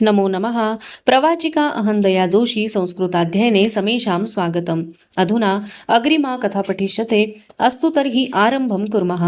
नमो नमः। प्रवाचिका अहंदया जोशी संस्कृताध्ययने समेषां स्वागतम्। अधुना अग्रिमा कथा पठिष्यते। अस्तु तर्हि आरंभं कुर्मः।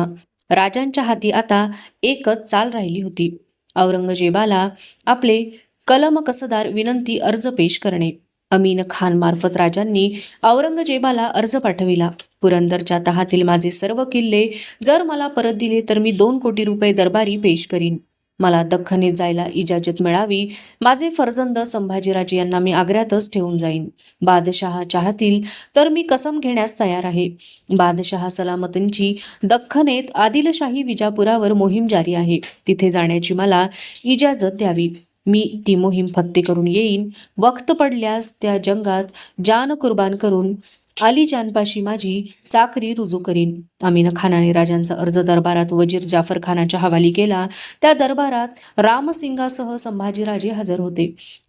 राजांच्या हाती आता एकच चाल राहिली होती. औरंगजेबाला आपले कलमकसदार विनंती अर्ज पेश करणे. अमीन खान मार्फत राजांनी औरंगजेबाला अर्ज पाठविला. पुरंदरच्या तहातील माझे सर्व किल्ले जर मला परत दिले तर मी 2 कोटी रुपये दरबारी पेश करीन. मला दख्खनीत जायला इजाजत मिळावी. माझे फर्जंद संभाजीराजे यांना मी आग्र्यातच ठेवून जाईन. बादशहा चाहतील तर मी कसम घेण्यास तयार आहे. बादशहा सलामतींची दख्खनेत आदिलशाही विजापुरावर मोहीम जारी आहे. तिथे जाण्याची मला इजाजत द्यावी. मी ती मोहीम फत्ते करून येईन. वक्त पडल्यास त्या जंगात जान कुर्बान करून आली जानपाशी माझी चाकरी रुजू करीन. अमीन खानाने राजांचा अर्ज दरबारात वजीर जाफर खानाच्या हवाली केला. त्या दरबारात रामसिंगासह संभाजीराजे हजर होते.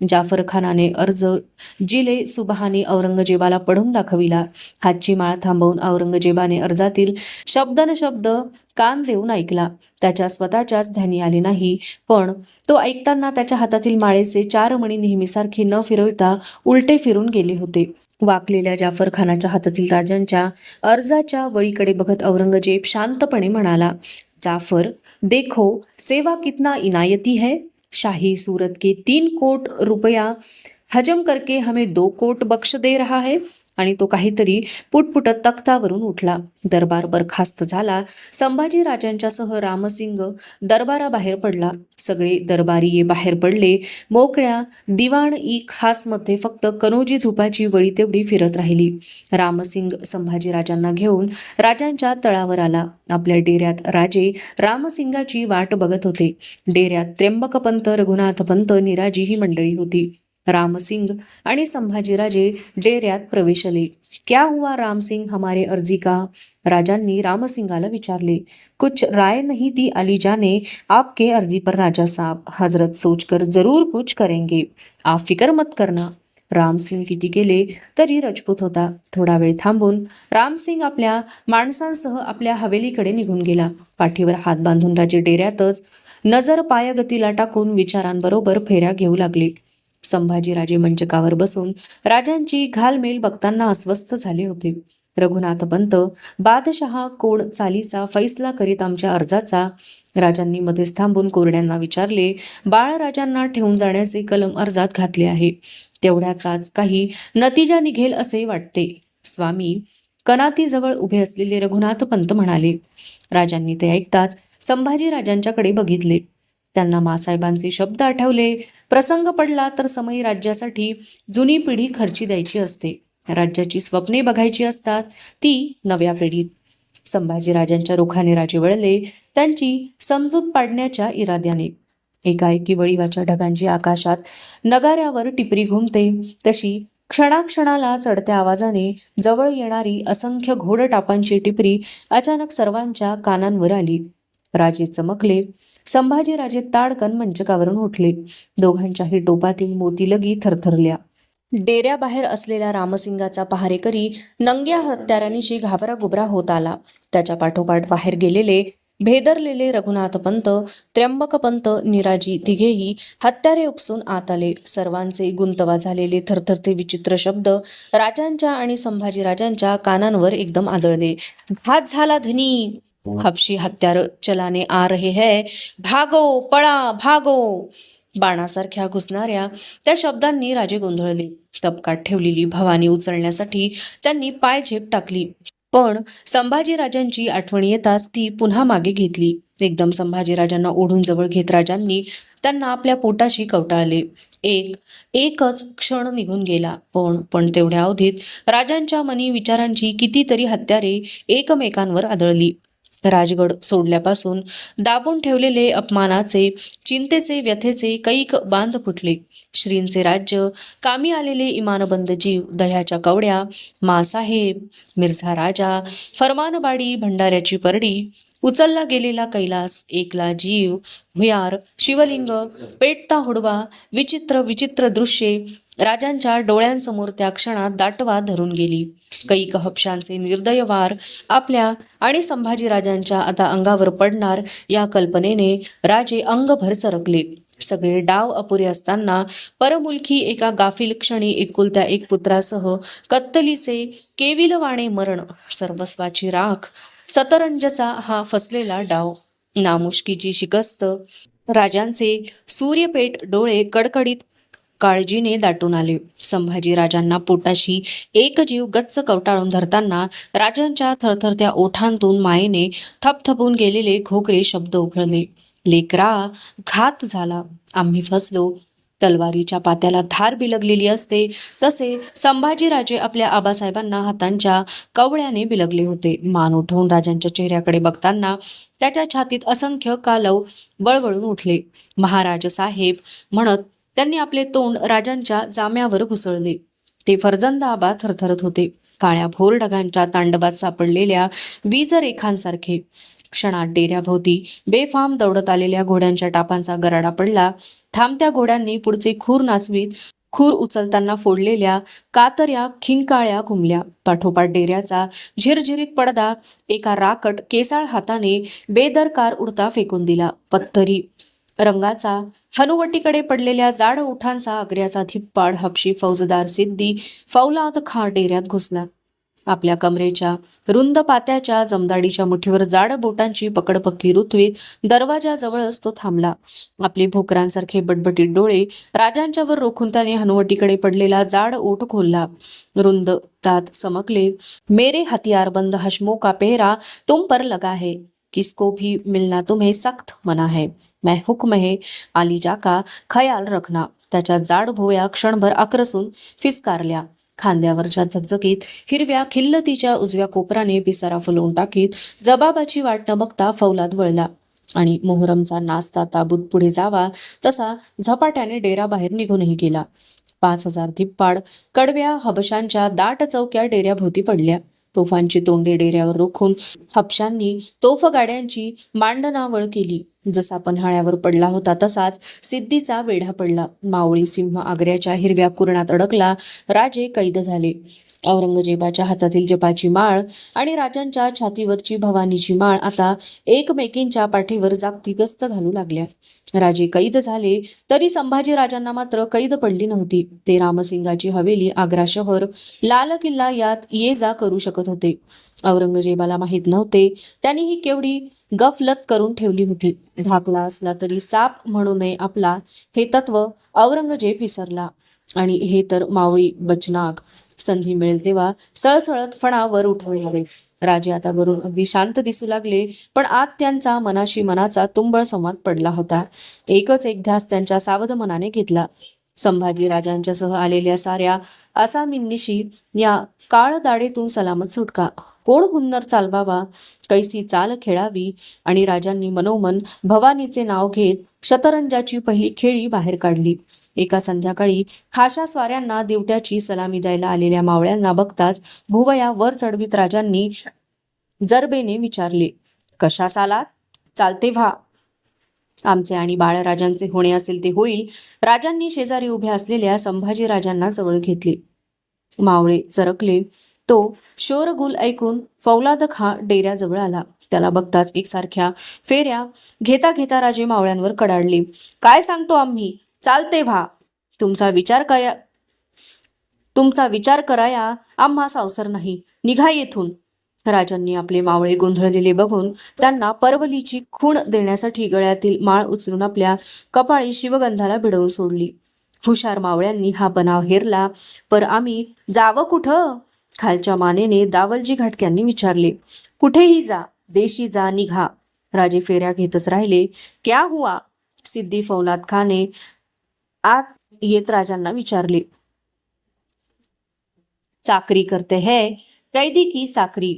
जाफर खानाने अर्ज जिले सुबहानी औरंगजेबाला पढून दाखविला. हातची माळ थांबवून औरंगजेबाने अर्जातील शब्दनशब्द कान देऊन ऐकला. त्याच्या स्वतःच्याच ध्यानी आले नाही, पण तो ऐकताना त्याच्या हातातील माळेचे 4 मणी नेहमीसारखे न फिरवता उलटे फिरून गेले होते. वाकलेल्या जाफर खानाच्या हातातील राजांच्या अर्जाच्या वळीकडे बघत औरंगजेब शांतपणे म्हणाला, जाफर, देखो सेवा कितना इनायती है. शाही सूरत के 3 कोट रुपया हजम करके हमें 2 कोट बख्श दे रहा है. आणि तो काहीतरी पुटपुटत तख्तावरून उठला. दरबार बरखास्त झाला. संभाजी राजांच्यासह रामसिंग दरबाराबाहेर पडला. सगळे दरबारीये बाहेर पडले. मोकळ्या दिवाण ई खासमध्ये फक्त कनोजी धुपाची वळी तेवढी फिरत राहिली. रामसिंग संभाजी राजांना घेऊन राजांच्या तळावर आला. आपल्या डेऱ्यात राजे रामसिंगाची वाट बघत होते. डेऱ्यात त्र्यंबकपंत, रघुनाथपंत, निराजी ही मंडळी होती. रामसिंग आणि संभाजीराजे डेऱ्यात प्रवेशले. क्या हुआ रामसिंग, हमारे अर्जी का. राजांनी रामसिंगाला विचारले. कुछ राय नहीं दी अलीजा ने आपके अर्जी पर राजा साहब. हजरत सोचकर जरूर कुछ करेंगे, आप फिकर मत करना. रामसिंग किती गेले तरी राजपूत होता. थोडा वेळ थांबून रामसिंग आपल्या माणसांसह आपल्या हवेलीकडे निघून गेला. पाठीवर हात बांधून राजे डेऱ्यातच नजर पायगतीला टाकून विचारांबरोबर फेऱ्या घेऊ लागले. संभाजीराजे मंचकावर बसून राजांची घालमेल बघताना अस्वस्थ झाले होते. रघुनाथपंत, बादशहा कोण चालीचा फैसला करीत आमच्या अर्जाचा. राजांनी मध्येच थांबून कोरड्यांना विचारले. बाळराजांना ठेवून जाण्याचे कलम अर्जात घातले आहे. तेवढ्याचाच काही नतीजा निघेल असे वाटते. स्वामी, कनातीजवळ उभे असलेले रघुनाथपंत म्हणाले. राजांनी ते ऐकताच संभाजीराजांच्याकडे बघितले. त्यांना मासाहेबांचे शब्द आठवले. प्रसंग पडला तर समयी राज्यासाठी जुनी पिढी खर्ची द्यायची असते. राज्याची स्वप्ने बघायची असतात, ती नव्या पिढीत. संभाजीराजांच्या रुखाने राजे वळले, त्यांची समजूत पाडण्याच्या इराद्याने. एकाएकी वळीवाच्या ढगांची आकाशात नगाऱ्यावर टिपरी घुमते तशी क्षणाक्षणाला चढत्या आवाजाने जवळ येणारी असंख्य घोडटापांची टिपरी अचानक सर्वांच्या कानांवर आली. राजे चमकले. संभाजीराजे ताडकन मंचकावरून उठले. दोघांच्याही टोपातील मोतीलगी थरथरल्या. डेऱ्याबाहेर असलेल्या रामसिंगाचा पहारेकरी नंग्या हत्यारांनीशी घाबरागुबरा होत आला. त्याच्या पाठोपाठ बाहेर गेलेले भेदरलेले रघुनाथपंत, त्र्यंबकपंत, निराजी तिघेही हत्यारे उपसून आत आले. सर्वांचे गुंतवा झालेले थरथरते विचित्र शब्द राजांच्या आणि संभाजीराजांच्या कानांवर एकदम आदळले. घात झाला धनी, हबशी हत्यार चलाने आ रहे है, भागो, पळा, भागो. बाणासारख्या घुसणाऱ्या त्या शब्दांनी राजे गोंधळले. तबकात ठेवलेली भवानी उचलण्यासाठी त्यांनी पाय झेप टाकली, पण संभाजीराजांची आठवण येताच ती पुन्हा मागे घेतली. एकदम संभाजीराजांना ओढून जवळ घेत राजांनी त्यांना आपल्या पोटाशी कवटाळले. एकच क्षण निघून गेला, पण तेवढ्या अवधीत राजांच्या मनी विचारांची कितीतरी हत्यारे एकमेकांवर आदळली. राजगड सोडल्यापासून दाबून ठेवलेले अपमानाचे, चिंतेचे, व्यथेचे कैक बांध फुटले. श्रींचे राज्य, कामी आलेले इमानबंद जीव, दह्याच्या कवड्या, मासाहेब, मिर्झा राजा, फरमानबाडी, भंडाऱ्याची परडी, उचलला गेलेला कैलास, एकला जीव, भुयार, शिवलिंग, पेटता हुडवा, विचित्र विचित्र दृश्ये राजांच्या डोळ्यांसमोर त्या क्षणात दाटवा धरून गेली. कैक हपशांचे निर्दय वार आपल्या आणि संभाजीराजांच्या आता अंगावर पडणार या कल्पनेने राजे अंगभर चरकले. सगळे डाव अपुरे असताना परमुलकी एका गाफील क्षणी एकुलत्या एक पुत्रासह कत्तलीचे केविलवाणे मरण, सर्वस्वाची राख, सतरंजचा हा फसलेला डाव, नामुष्कीची शिकस्त, राजांचे सूर्यपेट डोळे कडकडीत काळजीने दाटून आले. संभाजी राजांना पोटाशी एक जीव गच्च कवटाळून धरताना राजांच्या थरथरत्या ओठांतून मायेने थपथपून गेलेले घोकरे शब्द उघळले. लेकरा, घात झाला, आम्ही फसलो. तलवारीच्या पात्याला धार बिलगलेली असते तसे संभाजीराजे आपल्या आबासाहेबांना हातांच्या कवळ्याने बिलगले होते. मान उठवून राजांच्या चेहऱ्याकडे बघताना त्याच्या छातीत असंख्य कालव वळवळून उठले. महाराज साहेब म्हणत त्यांनी आपले तोंड राजांच्या जाम्यावर घुसळले. ते फर्जंद आबा थरथरत होते, काळ्या भोर ढगांच्या तांडवात सापडलेल्या वीजरेखांसारखे. क्षणात डेऱ्याभोवती बेफाम दौडत आलेल्या घोड्यांच्या टापांचा गराडा पडला. थांबत्या घोड्यांनी पुढचे खूर नाचवीत खूर उचलताना फोडलेल्या कातऱ्या खिंकाळ्या घुमल्या. पाठोपाठ डेऱ्याचा झिरझिरीत पडदा एका राकट केसाळ हाताने बेदरकार उडता फेकून दिला. पत्थरी रंगाचा हनुवटीकडे पडलेल्या जाड ओठांचा आग्र्याचा धिप्पाड हबशी फौजदार सिद्दी फौलाद खां डेऱ्यात घुसला. आपल्या कमरेच्या रुंद पात्याच्या जमदाडीच्या मुठीवर जाड बोटांची पकडपक्की रुतवीत दरवाजाजवळच तो थांबला. आपले भोकरांसारखे बटबटीत डोळे राजांच्यावर रोखून त्याने हनुवटीकडे पडलेला जाड ओठ खोलला. रुंद दात समकले. मेरे हथियारबंद हशमों का पहरा तुम पर लगा है, किसको भी मिलना तुम्हें सख्त मना है. मैं हुक्म है आलीजा का ख्याल रखना. त्याच्या जाड भोवया क्षणभर आक्रसून फिसकारल्या. खांद्यावरच्या झगझगीत हिरव्या खिल्लतीच्या उजव्या कोपराने पिसारा फुलवून टाकीत जबाबाची वाट न बघता फौलाद वळला आणि मोहरमचा नाचता ताबूत पुढे जावा तसा झपाट्याने डेरा बाहेर निघूनही गेला. 5,000 धिप्पाड कडव्या हबशांच्या दाट चौक्या डेऱ्याभोवती पडल्या. तोफांची तोंडे डेऱ्यावर रोखून हबशांनी तोफ गाड्यांची मांडणावळ केली. जसा पन्हाळ्यावर पडला होता तसाच सिद्धीचा वेढा पडला. मावळी सिंह आग्र्याच्या हिरव्या कुरणात अडकला. राजे कैद झाले. औरंगजेबाच्या हातातील जपाची माळ आणि राजांच्या छातीवरची भवानीची माळ आता एकमेकींच्या पाठीवर जागती गस्त घालू लागल्या. राजे कैद झाले तरी संभाजी राजांना मात्र कैद पडली नव्हती. ते रामसिंगाची हवेली, आग्रा शहर, लाल किल्ला यात ये जा करू शकत होते. औरंगजेबाला माहीत नव्हते त्यांनी ही केवढी गफलत करून ठेवली होती. धाकला असला तरी साप म्हणू नये आपला हे तत्व औरंगजेब विसरला. आणि हे तर मावळी बचनाग. संधी मिळेल तेव्हा सळसळत फणा वर उठवणारे राजे आता वरून अगदी शांत दिसू लागले, पण आत त्यांचा मनाशी मनाचा तुंबळ संवाद पडला होता. एकच एक ध्यास त्यांच्या सावध मनाने घेतला. संभाजी राजांच्यासह आलेल्या साऱ्या आसामींनिशी या काळदाडेतून सलामत सुटका. कोण हुन्नर चालवावा, कैसी चाल खेळावी. आणि राजांनी मनोमन भवानीचे नाव घेत शतरंजाची पहिली खेळी बाहेर काढली. एका संध्याकाळी खाशा स्वाऱ्यांना दिवट्याची सलामी द्यायला आलेल्या मावळ्यांना बघताच भुवया वर चढवीत राजांनी जरबेने विचारले, कशास आलात? चालते व्हा. आमचे आणि बाळराजांचे होणे असेल ते होईल. राजांनी शेजारी उभ्या असलेल्या संभाजी राजांना जवळ घेतले. मावळे चरकले. तो शोरगुल ऐकून फौलाद खां डेऱ्याजवळ आला. त्याला बघताच एकसारख्या फेऱ्या घेता घेता राजे मावळ्यांवर कडाडले. काय सांगतो आम्ही? चालते व्हा. तुमचा विचार कराया आम्हा सावसर नाही. निघा येथून. राजांनी आपले मावळे गोंधळलेले बघून त्यांना परवलीची खूण देण्यासाठी गळ्यातील माळ उचलून आपल्या कपाळी शिवगंधाला भिडवून सोडली. हुशार मावळ्यांनी हा बनाव हेरला. पर आम्ही जावं कुठं? खालच्या मानेने दावलजी घाटक्यांनी विचारले. कुठेही जा, देशी जा, निघा. राजे फेऱ्या घेतच राहिले. क्या हुआ? सिद्दी फौलाद खाने आत येत राजांना विचारले. चाकरी करते है, कैदी की चाकरी.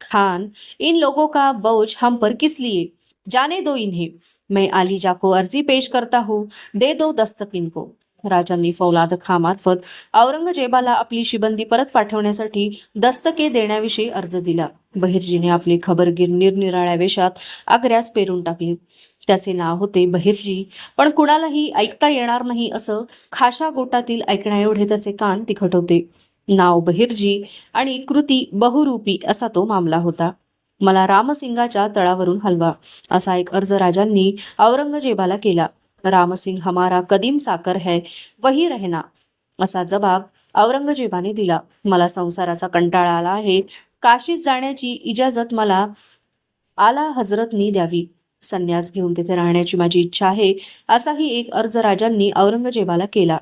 खान, इन लोगों का बोझ हम पर किस लिए? जाने दो इन्हें. मैं आलीजा को अर्जी पेश करता हूँ, दे दो दस्तक इनको. राजांनी फौलाद खां मार्फत औरंगजेबाला आपली शिबंदी परत पाठवण्यासाठी दस्तके देण्याविषयी अर्ज दिला. बहिर्जीने आपले खबरगीर निरनिराळ्या वेशात आग्र्यास पेरून टाकले. त्याचे नाव होते बहिर्जी, पण कुणालाही ऐकता येणार नाही असं खाशा गोटातील ऐकण्याएवढे त्याचे कान तिखट होते. नाव बहिर्जी आणि कृती बहुरूपी असा तो मामला होता. मला रामसिंगाच्या तळावरून हलवा, असा एक अर्ज राजांनी औरंगजेबाला केला. रामसिंग हमारा कदीम साकर है, वही रहना, असा जबाब औरंगजेबाने दिला. मला संसाराचा कंटाळा आला आहे. काशीत जाण्याची इजाजत मला आला हजरतनी द्यावी. संन्यास घेऊन तिथे राहण्याची माझी इच्छा आहे, असाही एक अर्ज राजांनी औरंगजेबाला केला.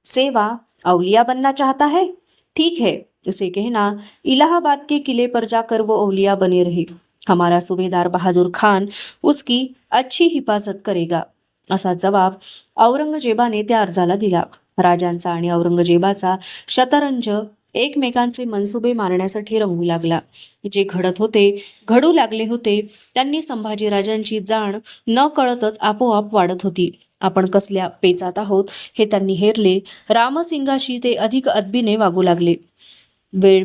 सेवा औलिया बनना चाहता है? ठीक है, उसे कहना इलाहाबाद के किले पर जाकर वो औलिया बने रहे. हमारा सुभेदार बहादुर खान उसकी अच्छी हिफाजत करेगा, असा जबाब औरंगजेबाने त्या अर्जाला दिला. राजांचा आणि औरंगजेबाचा शतरंज एकमेकांचे मनसुबे मारण्यासाठी रंगू लागला. जे घडू लागले होते त्यांनी संभाजीराजांची जाण न कळतच आपोआप वाढत होती. आपण कसल्या पेचात आहोत हे त्यांनी हेरले. रामसिंगाशी ते अधिक अदबीने वागू लागले. वेळ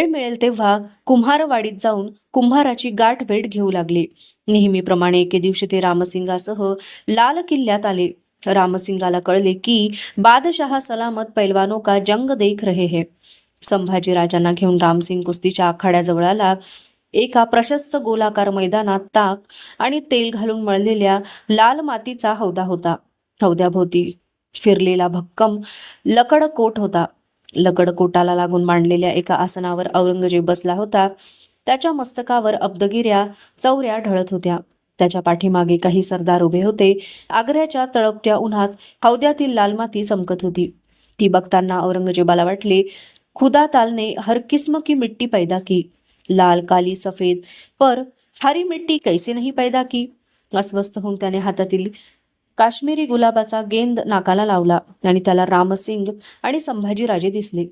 मिळेल तेव्हा कुम्हारवाडीत जाऊन कुंभाराची गाठ भेट घेऊ लागले. नेहमीप्रमाणे एके दिवशी ते रामसिंगासह लाल किल्ल्यात आले. रामसिंगाला कळले की बादशाह सलामत पैलवानों का जंग देख रहे हैं. संभाजीराजांना घेऊन रामसिंग कुस्तीच्या आखाड्याजवळ आला. एका प्रशस्त गोलाकार मैदानात ताक आणि तेल घालून मळलेल्या लाल मातीचा हौदा होता. हौद्याभोवती फिरलेला भक्कम लकडकोट होता. लकडकोटाला लागून मांडलेल्या एका आसनावर औरंगजेब बसला होता. त्याच्या मस्तकावर अब्दगिऱ्या चौऱ्या ढळत होत्या. त्याच्या पाठीमागे काही सरदार उभे होते. आग्र्याच्या तळपत्या उन्हात हौद्यातील लाल माती चमकत होती. ती बघताना औरंगजेबाला वाटले, खुदा ताल ने हर किस्म की मिट्टी पैदा की, लाल काली सफेद, पर हरी मिट्टी कैसे नहीं पैदा की. अस्वस्थ होऊन त्याने हातातील काश्मीरी गुलाबाचा गेंद नाकाला लावला आणि त्याला रामसिंग आणि संभाजीराजे दिसले.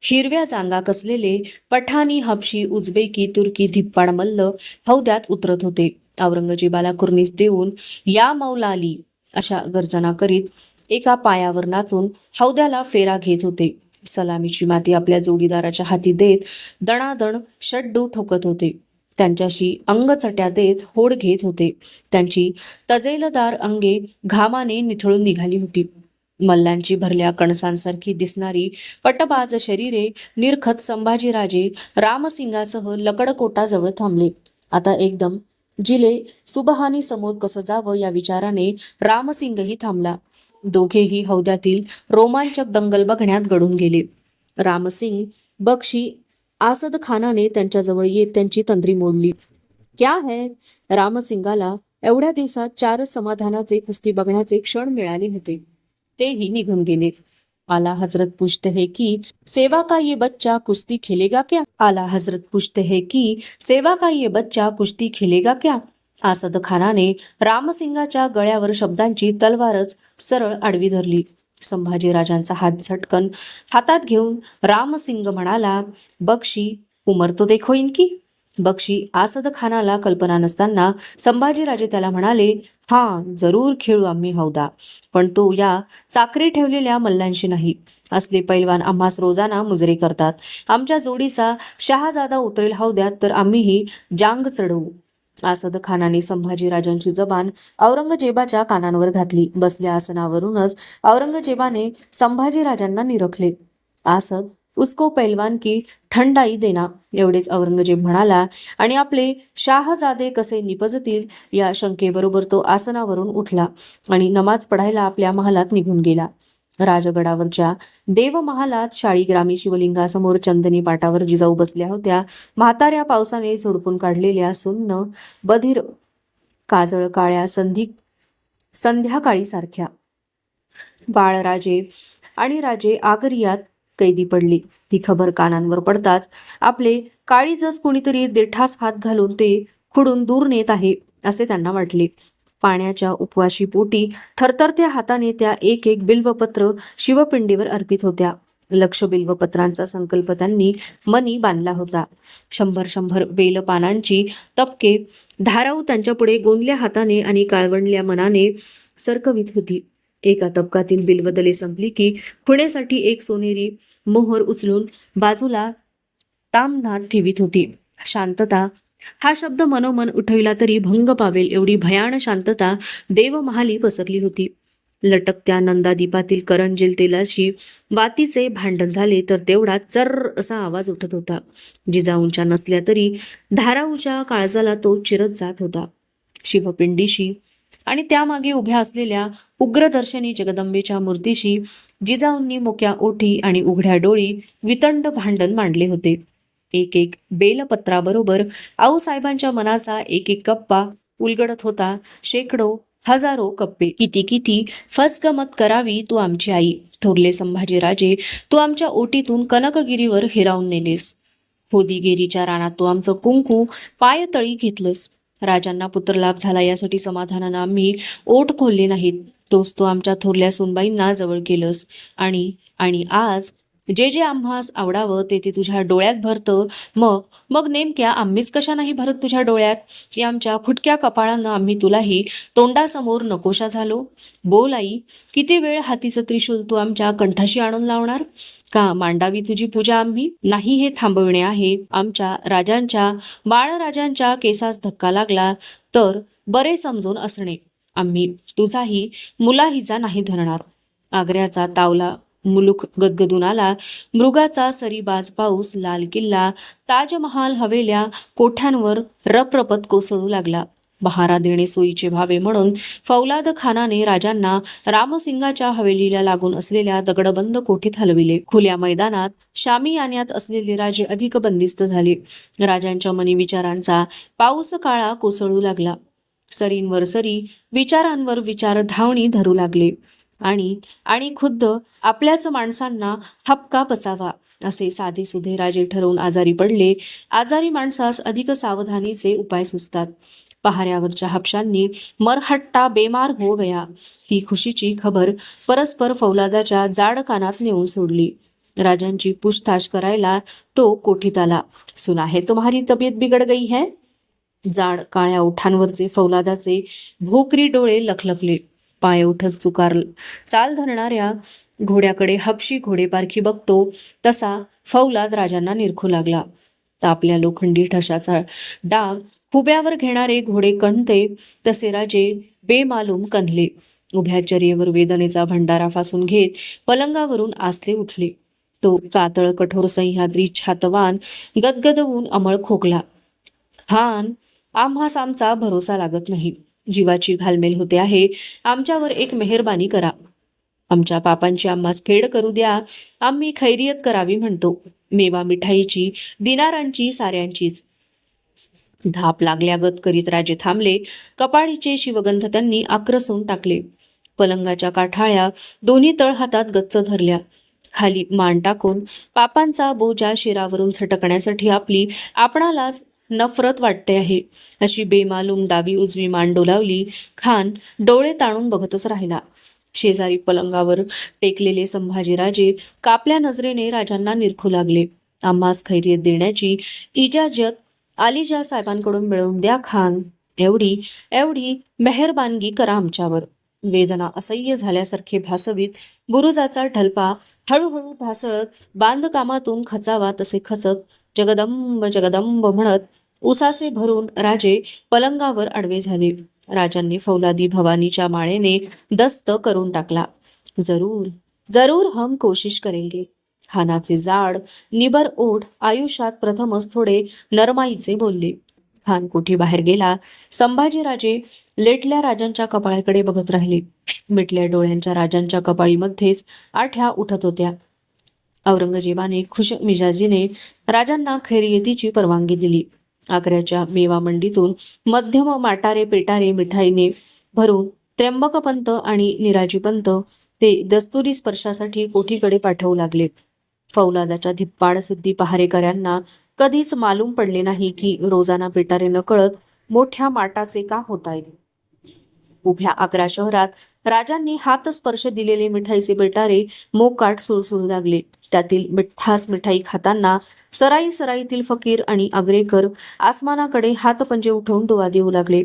हिरव्या जांगा कसलेले पठाणी, हबशी, उझबेकी, तुर्की धिप्पाड मल्ल हौद्यात उतरत होते. औरंगजेबाला कुर्नीस देऊन या मौलाली अशा गर्जना करीत एका पायावर नाचून हौद्याला फेरा घेत होते. सलामीची माती आपल्या जोडीदाराच्या हाती देत दणादण शड्डू ठोकत होते. त्यांच्याशी अंगचट्या देत होड घेत होते. त्यांची तजेलदार अंगे घामाने निथळून निघाली होती. मल्लांची भरल्या कणसांसारखी दिसणारी पटबाज शरीरे निरखत संभाजीराजे रामसिंगासह लकडकोटाजवळ थांबले. आता एकदम जिले सुबहानी समोर कसं जावं या विचाराने रामसिंगही थांबला. दोघेही हौद्यातील रोमांचक दंगल बघण्यात गढून गेले. रामसिंग बक्षी आसद खानाने त्यांच्याजवळ येत त्यांची तंद्री मोडली. क्या है? रामसिंगाला एवढ्या दिवसात 4 समाधानाचे कुस्ती बघण्याचे क्षण मिळाले होते. तेही निघून गेले. आला हजरत पूछते है की सेवा का ये बच्चा कुश्ती खेलेगा क्या? आला हजरत पूछते है की सेवा का ये बच्चा कुश्ती खेलेगा क्या? आसद खानाने रामसिंगाच्या गळ्यावर शब्दांची तलवारच सरळ आडवी धरली. संभाजीराजांचा हात झटकन हातात घेऊन रामसिंग म्हणाला, बक्षी उमर तो देखो इनकी. बक्षी आसद खानाला कल्पना नसताना संभाजीराजे त्याला म्हणाले, हां जरूर खेळू आम्ही हौदा, पण तो या चाकरी ठेवलेल्या मल्लांशी नाही. असले पैलवान आम्हास रोजाना मुजरे करतात. आमच्या जोडीचा शहाजादा उतरेल हौद्यात तर आम्हीही जांग चढवू. आसद खानाने संभाजीराजांची जबान औरंगजेबाच्या कानांवर घातली. बसल्या आसनावरूनच औरंगजेबाने संभाजीराजांना निरखले. आसद उसको पैलवान की ठंडाई देना, एवढेच औरंगजेब म्हणाला आणि आपले शाहजादे कसे निपजतील या शंकेबरोबर तो आसनावरून उठला आणि नमाज पढायला आपल्या महालात निघून गेला. राजगडावरच्या देवमहालात शाळीग्रामी शिवलिंगासमोर चंदनी पाटावर जिजाऊ बसल्या होत्या. म्हाताऱ्या पावसाने झोडपून काढलेल्या सुन्न बधीर काजळ काळ्या संध्याकाळी सारख्या. बाळराजे आणि राजे आगरियात कैदी पडली. ही खबर कानांवर पडताच आपले काळीजच कुणीतरी दिठास हात घालून ते खुडून दूर नेत आहे असे त्यांना वाटले. पाण्याच्या उपवाशी पोटी थरथरत्या हाताने त्या एक एक बिल्वपत्र शिवपिंडीवर अर्पित होत्या. लक्ष बिल्वपत्रांचा संकल्प त्यांनी मनी बांधला होता. 100 बेलपानांची तपके धाराऊ त्यांच्यापुढे गोंदल्या हाताने आणि काळवंडल्या मनाने सरकवित होती. एका तपकातील बिल्वदले संपली की खुणेसाठी एक सोनेरी मोहर उचलून बाजूला तामनात ठेवीत होती. शांतता हा शब्द मनोमन उठविला तरी भंग पावेल एवढी भयान शांतता देवमहाली पसरली होती. लटकत्या नंदादीपातील करंजील तेलाशी वातीचे भांडण झाले तर तेवढा चर्र असा आवाज उठत होता. जिजाऊंच्या नसल्या तरी धाराऊच्या काळजाला तो चिरत जात होता. शिवपिंडीशी आणि त्यामागे उभ्या असलेल्या उग्रदर्शनी जगदंबेच्या मूर्तीशी जिजाऊंनी मोक्या ओठी आणि उघड्या डोळी वितंड भांडण मांडले होते. एक एक बेलपत्राबरोबर आऊसाहेबांच्या मनाचा एक एक कप्पा उलगडत होता. शेकडो हजारो कप्पे. किती किती फसगमत करावी तू आमची आई. थोरले संभाजीराजे, तू आमच्या ओटीतून कनकगिरीवर हिरावून नेलेस. होदीगेरीच्या रानात तू आमचं कुंकू पायतळी घेतलंस. राजांना पुत्रलाभ झाला यासाठी समाधानानं आम्ही ओठ खोलले नाहीत. तोच तू आमच्या थोरल्या सुनबाईंना जवळ केलंस. आणि आणि आज जे जे आम्हास आवडावं ते ते तुझ्या डोळ्यात भरतं. मग मग नेमक्या आम्हीच कशा नाही भरत तुझ्या डोळ्यात? या आमच्या फुटक्या कपाळानं आम्ही तुलाही तोंडासमोर नकोशा झालो. बोल आई, किती वेळ हातीचं त्रिशूल तू आमच्या कंठाशी आणून लावणार? का मांडावी तुझी पूजा आम्ही? नाही, हे थांबविणे आहे. आमच्या राजांच्या बाळराजांच्या केसास धक्का लागला तर बरे समजून असणे. आम्ही तुझाही मुलाहिजा नाही धरणार. आग्र्याचा तावला मुलूक गदगदून आला. मृगाचा सरीबाज पाऊस लाल किल्ला ताजमहाल हवेल्या कोठ्यांवर रपरपत कोसळू लागला. बहारा देणे सोयीचे व्हावे म्हणून फौलाद खानाने राजांना रामसिंगाच्या हवेलीला लागून असलेल्या दगडबंद कोठीत हलविले. खुल्या मैदानात शामियान्यात असलेले राजे अधिक बंदिस्त झाले. राजांच्या मनी विचारांचा पाऊस काळा कोसळू लागला. सरींवर सरी, विचारांवर विचार धावणी धरू लागले. आणि खुद्द आपल्याच माणसांना हपका बसावा असे साधेसुधे राजे ठरवून आजारी पडले. आजारी माणसास अधिक सावधानीचे उपाय सुचतात. पहाऱ्यावरच्या हापशांनी मरहट्टा बेमार हो गया ही खुशीची खबर परस्पर फौलादाच्या जाड कानात नेऊन सोडली. राजांची पूछताछ करायला तो कोठीत आला. सुना है तुम्हारी तब्येत बिगड़ गई है? जाड काळ्या ओठांवरचे फौलादाचे भोकरी डोळे लखलखले. पाय उठत चुकार चाल धरणाऱ्या घोड्याकडे हपशी घोडेपारखी बघतो तसा फौलाद राजांना निरखू लागला. तापल्या लोखंडी ठशाचा डाग खुब्यावर घेणारे घोडे कणते तसे राजे बेमालूम कणले. उभ्या चर्येवर वेदनेचा भंडारा फासून घेत पलंगावरून आसले उठले. तो कातळ कठोर सह्याद्री छातवान गदगदवून अमळ खोकला. खान, आम्हास आमचा भरोसा लागत नाही. जीवाची घालमेल होते आहे. आमच्यावर एक मेहरबानी करा. आमच्या पापांची आम्हास फेड करू द्या. आम्ही खैरियत करावी म्हणतो. मेवा मिठाईची, दिनारांची, साऱ्यांचीच. धाप लागल्यागत करीत राजे थांबले. कपाळीचे शिवगंध त्यांनी आक्रसून टाकले. पलंगाच्या काठाळ्या दोन्ही तळहातात गच्च धरल्या. खाली मान टाकून पापांचा बोजा शिरावरून झटकण्यासाठी आपणालाच नफरत वाटते आहे अशी बेमालूम डावी उजवी मान डोलावली. खान डोळे ताणून बघतच राहिला. शेजारी पलंगावर टेकलेले संभाजीराजे कापल्या नजरेने राजांना निरखू लागले. आम्हास खैरियत देण्याची इजाजत आलिजा साहेबांकडून मिळवून द्या खान. एवढी मेहरबानगी करा आमच्यावर. वेदना असह्य झाल्यासारखे भासवीत बुरुजाचा ढलपा हळूहळू ढासळत बांधकामातून खचावा तसे खचत जगदंब जगदंब म्हणत उसासे भरून राजे पलंगावर आडवे झाले. राजांनी फौलादी भवानीच्या माळेने दस्त करून टाकला. जरूर जरूर हम कोशिश करेंगे. खानाचे जाड निबर ओठ आयुष्यात प्रथमच थोडे नरमाईचे बोलले. खान कोठी बाहेर गेला. संभाजीराजे लेटल्या राजांच्या कपाळाकडे बघत राहिले. मिटल्या डोळ्यांच्या राजांच्या कपाळीमध्येच आठ्या उठत होत्या. औरंगजेबाने खुश मिजाजीने राजांना खैरियतीची परवानगी दिली. आग्र्याच्या मेवा मंडीतून मध्यम माटारे पेटारे मिठाईने भरून त्र्यंबकपंत आणि निराजीपंत ते दस्तुरी स्पर्शासाठी कोठीकडे पाठवू लागले. फौलादाच्या धिप्पाड सिद्धी पहारेकऱ्यांना कधीच मालूम पडले नाही की रोजाना पेटारे नकळत मोठ्या माटाचे का होत आहेत. उभ्या आग्रा शहरात राजांनी हातस्पर्श दिलेले मिठाईचे पेटारे मोकाट सुळसुळू लागले. त्यातील मिठास मिठाई खाताना सराई सराईतील फकीर आणि आग्रेकर आसमानाकडे हातपंजे उठवून दुवा देऊ लागले.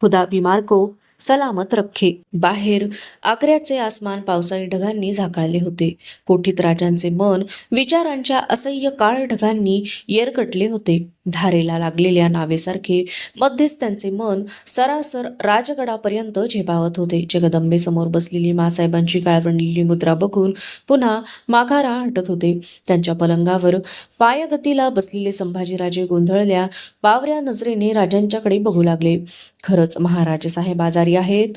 खुदा बीमार को सलामत रखे. बाहेर आग्र्याचे आसमान पावसाळी ढगांनी झाकाळले होते. कोठीत राजांचे मन विचारांच्या असह्य काळ ढगांनी येरकटले होते. धारेला लागलेल्या नावेसारखे मध्येच त्यांचे मन सरासर राजगडापर्यंत झेपावत होते. जगदंबेसमोर बसलेली मासाहेबांची काळवंडलेली मुद्रा बघून पुन्हा माघारा हटत होते. त्यांच्या पलंगावर पायगतीला बसलेले संभाजीराजे गोंधळल्या बावऱ्या नजरेने राजांच्याकडे बघू लागले. खरंच महाराज साहेब आजारी आहेत.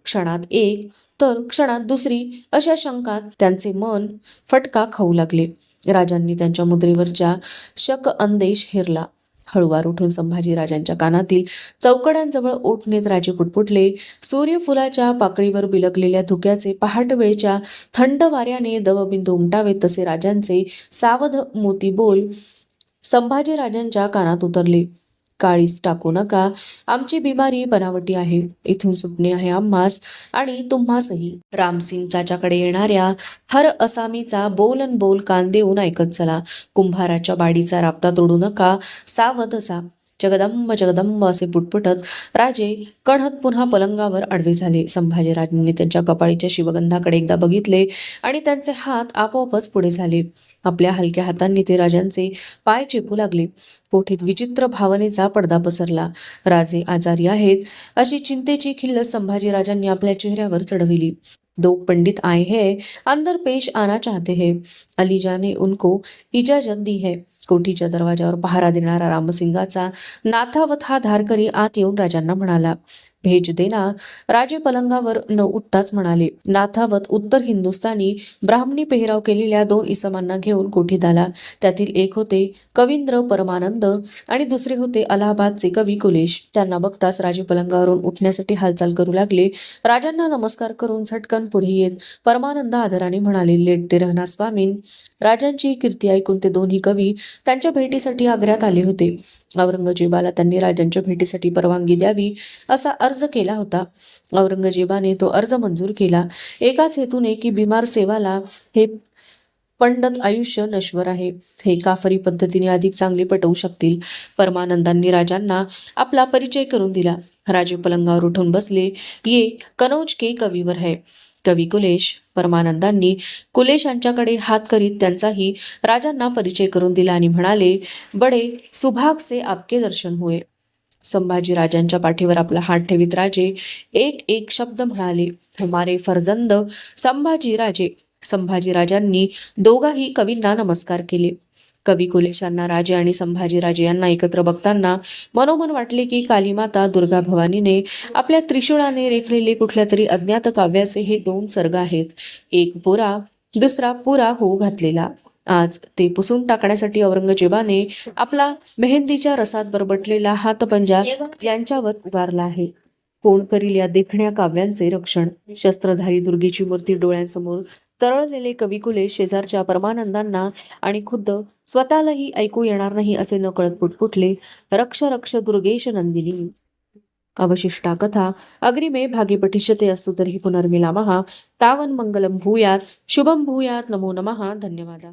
क्षणात एक तर क्षणात दुसरी अशा शंकात त्यांचे मन फटका खाऊ लागले. राजांनी त्यांच्या मुद्रेवरच्या शक अंदेश हेरला. हळुवार उठून संभाजीराजांच्या कानातील चौकड्यांजवळ ओठ नेत राजे पुटपुटले. सूर्यफुलाच्या पाकळीवर बिलगलेल्या धुक्याचे पहाटवेळच्या थंड वाऱ्याने दवबिंदू उमटावेत तसे राजांचे सावध मोती बोल संभाजीराजांच्या कानात उतरले. काळीच टाकू नका. आमची बिमारी बनावटी आहे. इथून सुटणे आहे आम्हास आणि तुम्हासही. रामसिंग चाच्याकडे येणाऱ्या हर असामीचा बोलन बोल कान देऊन ऐकत चला. कुंभाराच्या बाडीचा राबता तोडू नका. सावध असा. जगदंब जगदंब असे पुटपुटत राजे कणहत पुन्हा पलंगावर आडवे झाले. संभाजीराजांनी त्यांच्या कपाळीच्या शिवगंधाकडे एकदा बघितले आणि त्यांचे हात आपोआपच पुढे झाले. आपल्या हलक्या हातांनी ते राजांचे पाय चेपू लागले. कोठीत विचित्र भावनेचा पडदा पसरला. राजे आजारी आहेत अशी चिंतेची खिल्लस संभाजीराजांनी आपल्या चेहऱ्यावर चढविली. दो पंडित आए हैं, अंदर पेश आना चाहते हैं. अलीजा ने उनको इजाजत दी है. कोठीच्या दरवाजावर पहारा देणारा रामसिंगाचा नाथावत हा धारकरी आत येऊन राजांना म्हणाला. भेज देना. राजे पलंगावर न उठताच म्हणाले. नाथावत उत्तर हिंदुस्थानी ब्राह्मणी पेहराव केलेल्या 2 इसमांना घेऊन कोठीत आला. त्यातील एक होते कवींद्र परमानंद आणि दुसरे होते अलाहाबादचे कवी कुलेश. त्यांना बघताच राजे पलंगावरून उठण्यासाठी हालचाल करू लागले. राजांना नमस्कार करून झटकन पुढे येत परमानंद आदराने म्हणाले, लेटते रहना स्वामीन. राजांची कीर्ती ऐकून ते दोन्ही कवी त्यांच्या भेटीसाठी आग्र्यात आले होते. औरंगजेबाला त्यांनी राजांच्या भेटीसाठी परवानगी द्यावी असा अर्ज केला होता. औरंगजेबाने तो अर्ज मंजूर केला. एकाच हेतूने की बिमार सेवाला हे पंडत आयुष्य नश्वर आहे. हे काफरी पद्धतीने अधिक चांगले पटवू शकतील. परमानंदांनी राजांना आपला परिचय करून दिला. राजे पलंगावर उठून बसले. ये कनौज के कवीवर है. कवी कुलेश. परमानंदांनी कुलेशांच्याकडे हात करीत त्यांचाही राजांना परिचय करून दिला आणि म्हणाले, बडे सुभाग से आपके दर्शन हुए. संभाजीराजांच्या पाठीवर आपला हात ठेवीत राजे एक एक शब्द म्हणाले, हमारे फर्जंद संभाजीराजे. संभाजीराजांनी दोघाही कवींना नमस्कार केले. कवी कुलेशांना राजे आणि संभाजीराजे यांना एकत्र बघताना मनोमन वाटले की कालीमाता दुर्गा भवानीने आपल्या त्रिशूळाने रेखलेले कुठल्या तरी अज्ञात काव्याचे हे 2 सर्ग आहेत. एक पुरा, दुसरा पुरा होऊ घातलेला. आज ते पुसून टाकण्यासाठी औरंगजेबाने आपला मेहंदीच्या रसात बरबटलेला हातपंजा यांच्यावर उगारला आहे. कोण करील या देखण्या काव्यांचे रक्षण. शस्त्रधारी दुर्गेची मूर्ती डोळ्यांसमोर तरळलेले कवी कुलेश शेजारच्या परमानंदांना आणि खुद्द स्वतःलाही ऐकू येणार नाही असे न कळत पुटपुटले, रक्ष रक्ष दुर्गेश नंदिनी. अवशिष्टा कथा अग्रिमे भागे पठिष्यते अस्तु तर्हि पुनर्मिलामः. तावन् मंगलं भूयात् शुभं भूयात्. नमो नमः. धन्यवादः.